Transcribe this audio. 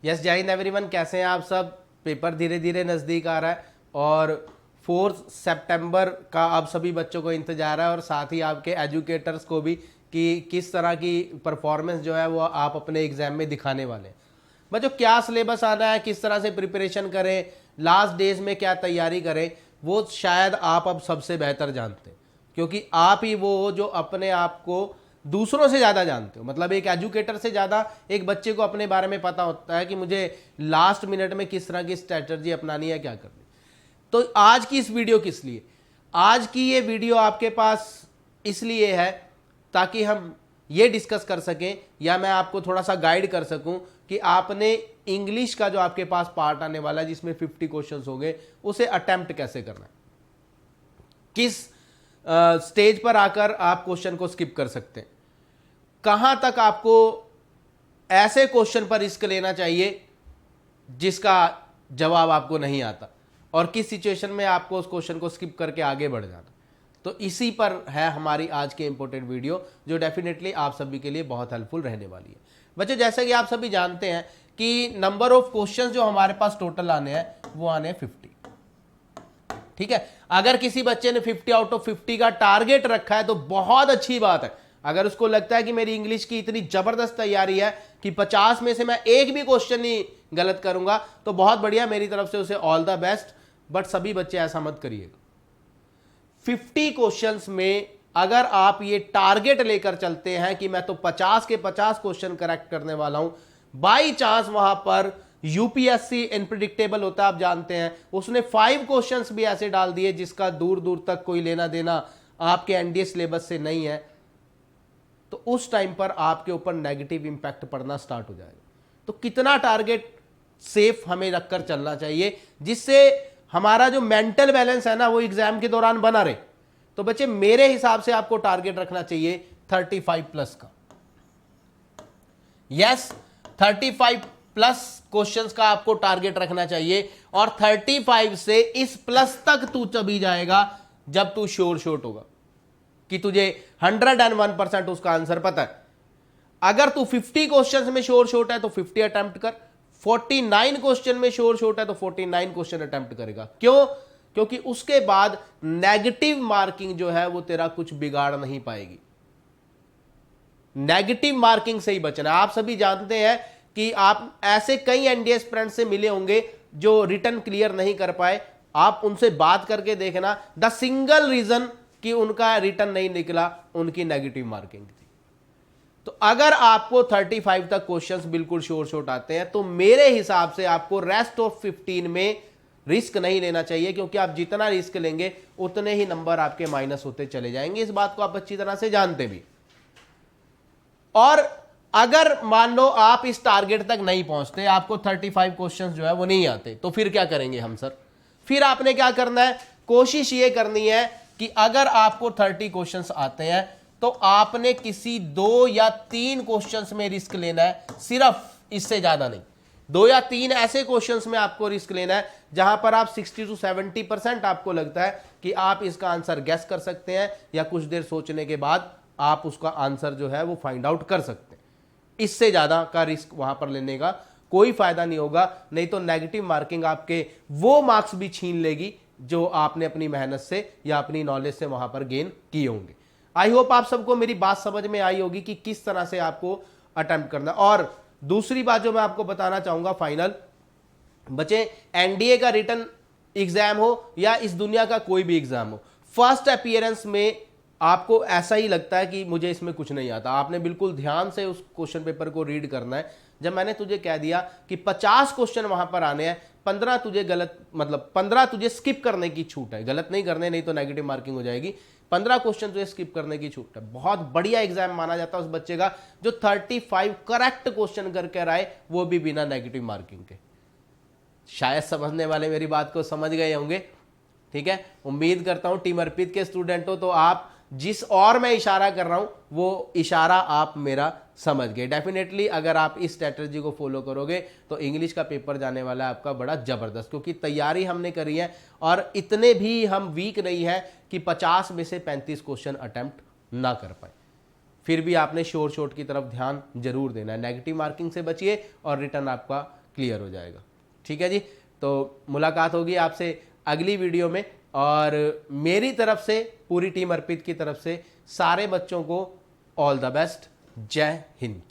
Yes, जय Hind everyone. कैसे हैं आप सब? पेपर धीरे धीरे नज़दीक आ रहा है और 4 सितंबर का अब सभी बच्चों को इंतजार है और साथ ही आपके एजुकेटर्स को भी कि किस तरह की परफॉर्मेंस जो है वो आप अपने एग्जाम में दिखाने वाले हैं। बच्चों, क्या सिलेबस आना है, किस तरह से प्रिपरेशन करें, लास्ट डेज में क्या तैयारी करें, वो शायद आप अब सबसे बेहतर जानते हैं, क्योंकि आप ही वो हो जो अपने आप को दूसरों से ज़्यादा जानते हो। मतलब एक एजुकेटर से ज़्यादा एक बच्चे को अपने बारे में पता होता है कि मुझे लास्ट मिनट में किस तरह की स्ट्रैटेजी अपनानी है, क्या करनी। तो आज की इस वीडियो किस लिए? आज की ये वीडियो आपके पास इसलिए है ताकि हम ये डिस्कस कर सकें या मैं आपको थोड़ा सा गाइड कर सकूं कि आपने इंग्लिश का जो आपके पास पार्ट आने वाला है जिसमें 50 क्वेश्चंस होंगे उसे अटेम्प्ट कैसे करना है, किस स्टेज पर आकर आप क्वेश्चन को स्किप कर सकते हैं, कहां तक आपको ऐसे क्वेश्चन पर रिस्क लेना चाहिए जिसका जवाब आपको नहीं आता और किस सिचुएशन में आपको उस क्वेश्चन को स्किप करके आगे बढ़ जाना। तो इसी पर है हमारी आज की इंपॉर्टेंट वीडियो जो डेफिनेटली आप सभी के लिए बहुत हेल्पफुल रहने वाली है। बच्चों, जैसे कि आप सभी जानते हैं कि नंबर ऑफ क्वेश्चंस जो हमारे पास टोटल आने हैं वो आने हैं 50। ठीक है, अगर किसी बच्चे ने 50 आउट ऑफ 50 का टारगेट रखा है तो बहुत अच्छी बात है। अगर उसको लगता है कि मेरी इंग्लिश की इतनी जबरदस्त तैयारी है कि 50 में से मैं एक भी क्वेश्चन नहीं गलत करूंगा, तो बहुत बढ़िया, मेरी तरफ से उसे ऑल द बेस्ट। बट सभी बच्चे ऐसा मत करिएगा। 50 क्वेश्चंस में अगर आप ये टारगेट लेकर चलते हैं कि मैं तो 50 के 50 क्वेश्चन करेक्ट करने वाला हूं, बाई चांस वहां पर यूपीएससी इनप्रेडिक्टेबल होता है, आप जानते हैं, उसने 5 क्वेश्चंस भी ऐसे डाल दिए जिसका दूर दूर तक कोई लेना देना आपके एनडीए सिलेबस से नहीं है, तो उस टाइम पर आपके ऊपर नेगेटिव इंपैक्ट पड़ना स्टार्ट हो जाएगा। तो कितना टारगेट सेफ हमें रखकर चलना चाहिए जिससे हमारा जो मेंटल बैलेंस है ना वो एग्जाम के दौरान बना रहे। तो बच्चे, मेरे हिसाब से आपको टारगेट रखना चाहिए 35 प्लस का। यस, 35 प्लस क्वेश्चंस का आपको टारगेट रखना चाहिए और 35 से इस प्लस तक तू तभी जाएगा जब तू श्योर शॉट होगा कि तुझे 101% उसका आंसर पता है। अगर तू 50 क्वेश्चंस में श्योर शॉट है तो 50 अटेम्प्ट कर, 49 क्वेश्चन में श्योर शॉट है तो 49 क्वेश्चन अटेम्प्ट करेगा। क्यों? क्योंकि उसके बाद नेगेटिव मार्किंग जो है वो तेरा कुछ बिगाड़ नहीं पाएगी। नेगेटिव मार्किंग से ही बचना। आप सभी जानते हैं कि आप ऐसे कई एनडीए एस्पिरेंट से मिले होंगे जो रिटन क्लियर नहीं कर पाए। आप उनसे बात करके देखना, द सिंगल रीजन कि उनका रिटन नहीं निकला, उनकी नेगेटिव मार्किंग थी। तो अगर आपको 35 तक क्वेश्चंस बिल्कुल श्योर शॉट आते हैं तो मेरे हिसाब से आपको रेस्ट ऑफ 15 में रिस्क नहीं लेना चाहिए, क्योंकि आप जितना रिस्क लेंगे उतने ही नंबर आपके माइनस होते चले जाएंगे। इस बात को आप अच्छी तरह से जानते भी। और अगर मान लो आप इस टारगेट तक नहीं पहुंचते, आपको 35 क्वेश्चंस जो है वो नहीं आते, तो फिर क्या करेंगे हम सर? फिर आपने क्या करना है? कोशिश ये करनी है कि अगर आपको 30 क्वेश्चंस आते हैं तो आपने किसी 2 या 3 क्वेश्चंस में रिस्क लेना है, सिर्फ, इससे ज्यादा नहीं। 2 या 3 ऐसे क्वेश्चंस में आपको रिस्क लेना है जहां पर आप 60 to 70% आपको लगता है कि आप इसका आंसर गेस कर सकते हैं या कुछ देर सोचने के बाद आप उसका आंसर जो है वो फाइंड आउट कर सकते हैं। इससे ज्यादा का रिस्क वहां पर लेने का कोई फायदा नहीं होगा, नहीं तो नेगेटिव मार्किंग आपके वो मार्क्स भी छीन लेगी जो आपने अपनी मेहनत से या अपनी नॉलेज से वहां पर गेन किए होंगे। आई होप आप सबको मेरी बात समझ में आई होगी कि किस तरह से आपको अटेम्प्ट करना। और दूसरी बात जो मैं आपको बताना चाहूंगा फाइनल, बच्चे, एनडीए का रिटन एग्जाम हो या इस दुनिया का कोई भी एग्जाम हो, फर्स्ट अपीयरेंस में आपको ऐसा ही लगता है कि मुझे इसमें कुछ नहीं आता। आपने बिल्कुल ध्यान से उस क्वेश्चन पेपर को रीड करना है। जब मैंने तुझे कह दिया कि 50 क्वेश्चन वहां पर आने हैं, 15 तुझे गलत, मतलब 15 तुझे स्किप करने की छूट है, गलत नहीं करने, नहीं तो नेगेटिव मार्किंग हो जाएगी। 15 क्वेश्चन तुझे स्किप करने की छूट है। बहुत बढ़िया एग्जाम माना जाता है उस बच्चे का जो 35 करेक्ट क्वेश्चन करके आए, वो भी बिना नेगेटिव मार्किंग के। शायद समझने वाले मेरी बात को समझ गए होंगे। ठीक है, उम्मीद करता हूं टीम अर्पित के स्टूडेंट हो तो आप जिस और मैं इशारा कर रहा हूं वो इशारा आप मेरा समझ गए। डेफिनेटली अगर आप इस स्ट्रेटजी को फॉलो करोगे तो इंग्लिश का पेपर जाने वाला है आपका बड़ा जबरदस्त, क्योंकि तैयारी हमने करी है और इतने भी हम वीक नहीं है कि 50 में से 35 क्वेश्चन अटेम्प्ट ना कर पाए। फिर भी आपने श्योर शॉट की तरफ ध्यान जरूर देना है। नेगेटिव मार्किंग से बचिए और रिटर्न आपका क्लियर हो जाएगा। ठीक है जी, तो मुलाकात होगी आपसे अगली वीडियो में, और मेरी तरफ से, पूरी टीम अर्पित की तरफ से सारे बच्चों को ऑल द बेस्ट। जय हिंद।